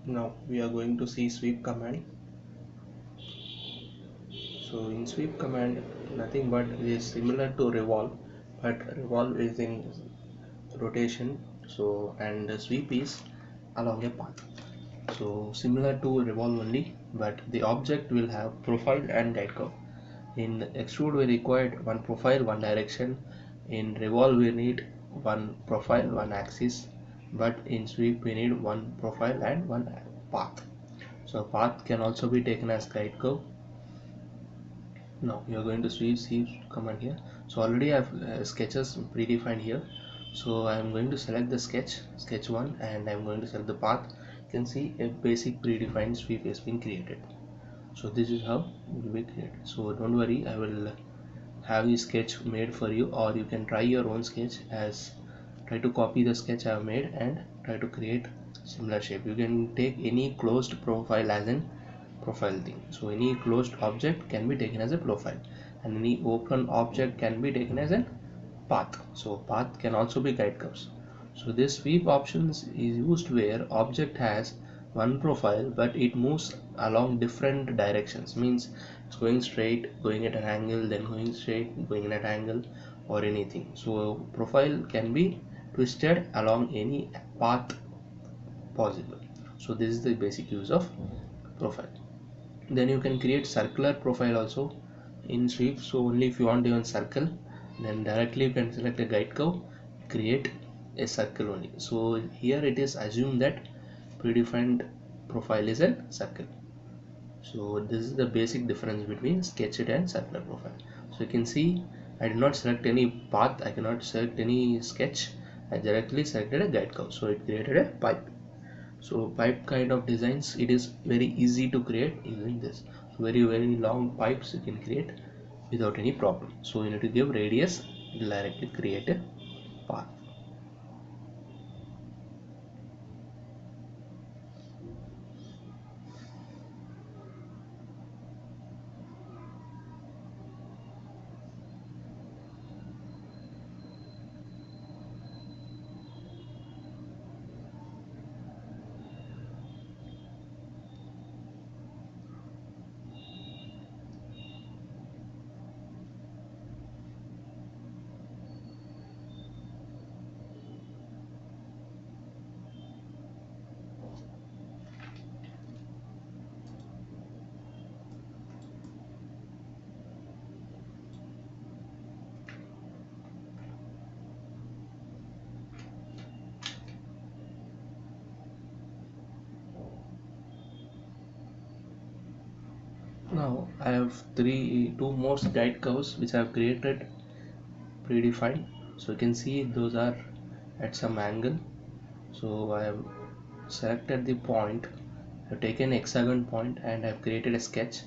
Now we are going to see sweep command. So in sweep command, nothing but it is similar to revolve, but revolve is in rotation, so and the sweep is along a path. So similar to revolve only, but the object will have profile and guide curve. In extrude we required one profile, one direction. In revolve we need one profile, one axis, but in sweep we need one profile and one path. So path can also be taken as guide curve. Now you are going to sweep command here. So already I have sketches predefined here. So I am going to select the sketch 1, and I am going to select the path. You can see a basic predefined sweep has been created. So this is how it will be created. So don't worry, I will have the sketch made for you, or you can try your own sketch. As try to copy the sketch I have made and try to create similar shape. You can take any closed profile as an profile thing. So any closed object can be taken as a profile, and any open object can be taken as a path. So path can also be guide curves. So this sweep options is used where object has one profile but it moves along different directions, means it's going straight, going at an angle, then going straight, going at an angle, or anything. So profile can be twisted along any path possible. So this is the basic use of profile. Then you can create circular profile also in sweep. So only if you want even circle, then directly you can select a guide curve, create a circle only. So here it is assumed that predefined profile is a circle. So this is the basic difference between sketched and circular profile. So you can see I did not select any path, I cannot select any sketch, I directly selected a guide curve, so it created a pipe. So pipe kind of designs, it is very easy to create using this. So very long pipes you can create without any problem. So you need to give radius, it will directly create a path. Now I have two more guide curves which I have created predefined. So you can see those are at some angle. So I have selected the point, I have taken hexagon point and I have created a sketch.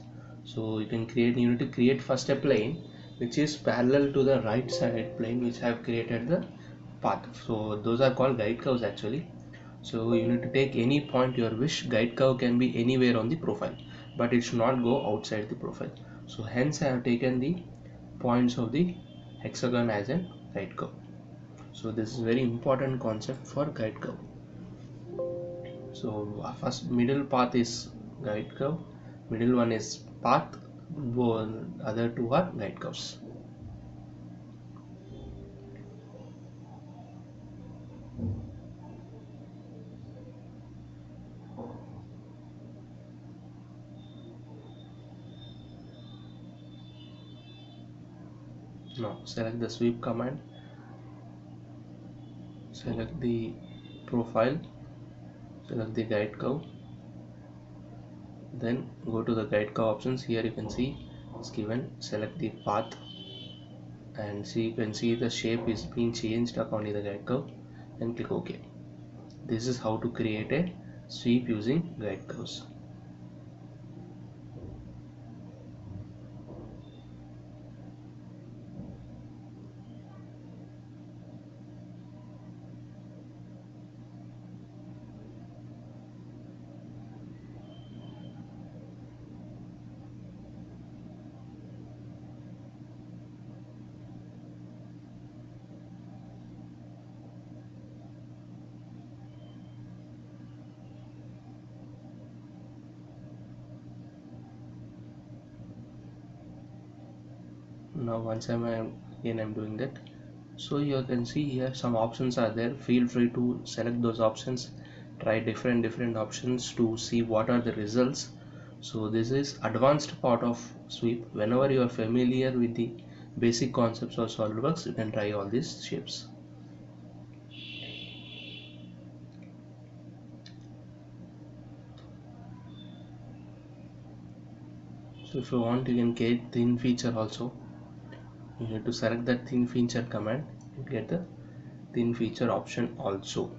So you need to create first a plane which is parallel to the right side plane which I have created the path. So those are called guide curves actually. So you need to take any point your wish. Guide curve can be anywhere on the profile, but it should not go outside the profile. So hence I have taken the points of the hexagon as a guide curve. So this is very important concept for guide curve. So first middle path is guide curve, middle one is path, both other two are guide curves. Now select the sweep command, select the profile, select the guide curve, then go to the guide curve options. Here you can see it's given, select the path, and see you can see the shape is being changed according to the guide curve, and click OK. This is how to create a sweep using guide curves. now once I'm doing that. So you can see here some options are there. Feel free to select those options, try different options to see what are the results. So this is advanced part of sweep. Whenever you are familiar with the basic concepts of SolidWorks, you can try all these shapes. So if you want, you can get thin feature also. You need to select that thin feature command and get the thin feature option also.